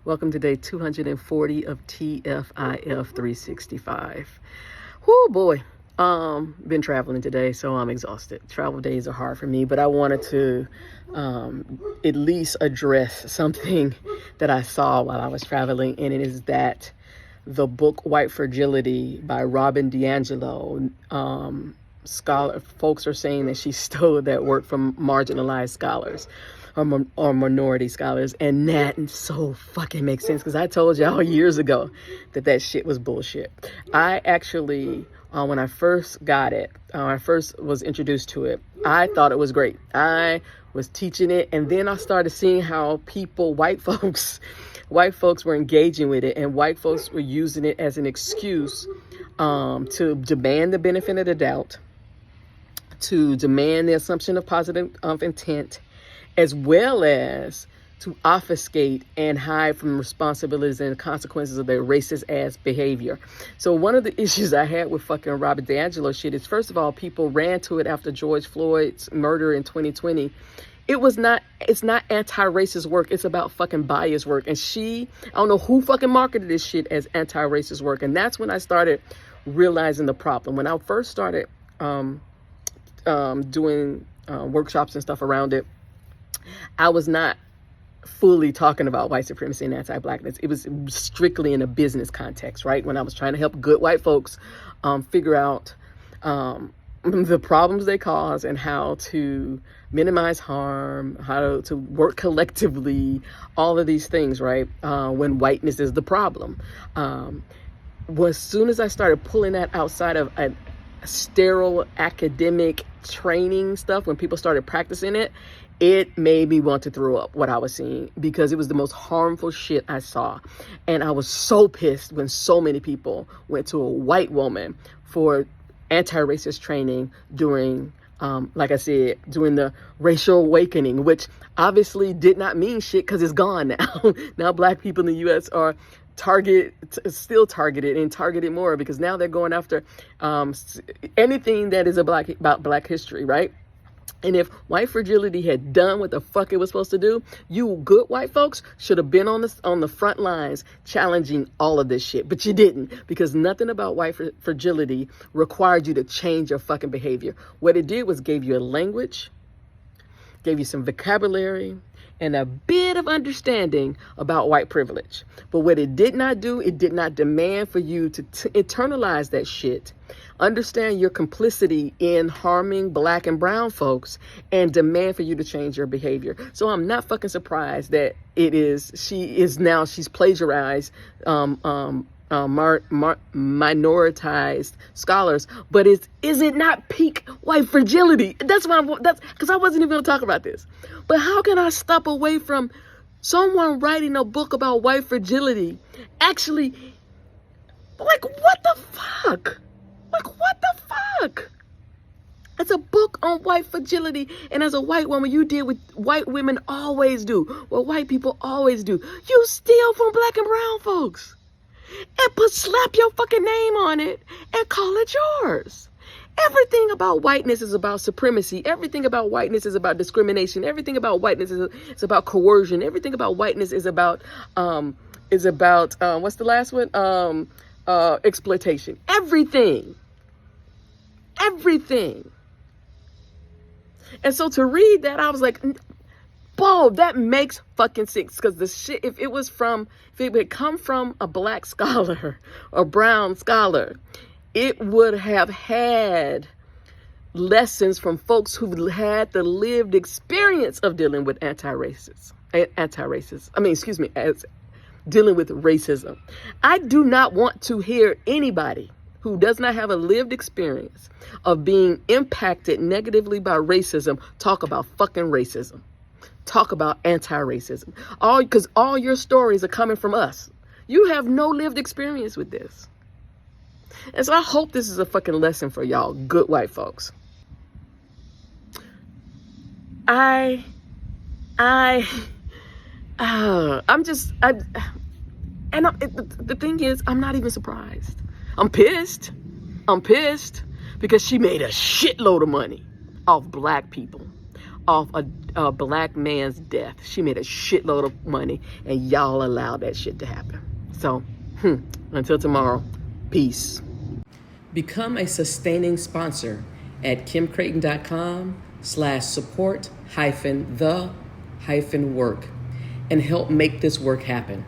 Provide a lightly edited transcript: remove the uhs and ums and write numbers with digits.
Welcome to day 240 of TFIF 365. Whoo boy. Been traveling today, so I'm exhausted. Travel days are hard for me, but I wanted to at least address something that I saw while I was traveling, and it is that the book White Fragility by Robin DiAngelo, folks are saying that she stole that work from marginalized scholars or minority scholars, and that so fucking makes sense, because I told y'all years ago that shit was bullshit. I actually, when I first got it, I first was introduced to it, I thought it was great. I was teaching it, and then I started seeing how white folks were engaging with it, and white folks were using it as an excuse to demand the benefit of the doubt, to demand the assumption of positive intent, as well as to obfuscate and hide from responsibilities and consequences of their racist ass behavior. So one of the issues I had with fucking Robert DiAngelo shit is, first of all, people ran to it after George Floyd's murder in 2020. It's not anti-racist work. It's about fucking bias work. And I don't know who fucking marketed this shit as anti-racist work. And that's when I started realizing the problem. When I first started doing workshops and stuff around it, I was not fully talking about white supremacy and anti-blackness. It was strictly in a business context, right? When I was trying to help good white folks figure out the problems they cause and how to minimize harm, how to work collectively, all of these things, right? When whiteness is the problem. As soon as I started pulling that outside of a sterile academic training stuff, when people started practicing it, it made me want to throw up what I was seeing, because it was the most harmful shit I saw. And I was so pissed when so many people went to a white woman for anti-racist training during, like I said, during the racial awakening, which obviously did not mean shit because it's gone now. Now black people in the U.S. are still targeted and targeted more, because now they're going after anything that is about black history, right? And if white fragility had done what the fuck it was supposed to do, you good white folks should have been on the front lines challenging all of this shit. But you didn't, because nothing about white fragility required you to change your fucking behavior. What it did was gave you a language, gave you some vocabulary, and a bit of understanding about white privilege. But what it did not do, it did not demand for you to internalize that shit, understand your complicity in harming black and brown folks, and demand for you to change your behavior. So I'm not fucking surprised that she's plagiarized minoritized scholars, but is it not peak white fragility? That's because I wasn't even gonna talk about this. But how can I stop away from someone writing a book about white fragility? Actually, what the fuck? What the fuck? It's a book on white fragility, and as a white woman, you did what white women always do, what white people always do. You steal from black and brown folks and slap your fucking name on it and call it yours. Everything about whiteness is about supremacy. Everything about whiteness is about discrimination. Everything about whiteness is about coercion. Everything about whiteness is about what's the last one? Exploitation. Everything. And so to read that, I was like, whoa, that makes fucking sense. Because the shit, if it had come from a black scholar or brown scholar, it would have had lessons from folks who had the lived experience of dealing with as dealing with racism. I do not want to hear anybody who does not have a lived experience of being impacted negatively by racism talk about fucking racism. Talk about anti-racism. Because all your stories are coming from us. You have no lived experience with this. And so I hope this is a fucking lesson for y'all good white folks. The thing is, I'm not even surprised. I'm pissed because she made a shitload of money off black people, off a black man's death. She made a shitload of money, and y'all allowed that shit to happen. So, until tomorrow, peace. Become a sustaining sponsor at kimcreighton.com/support-the-work and help make this work happen.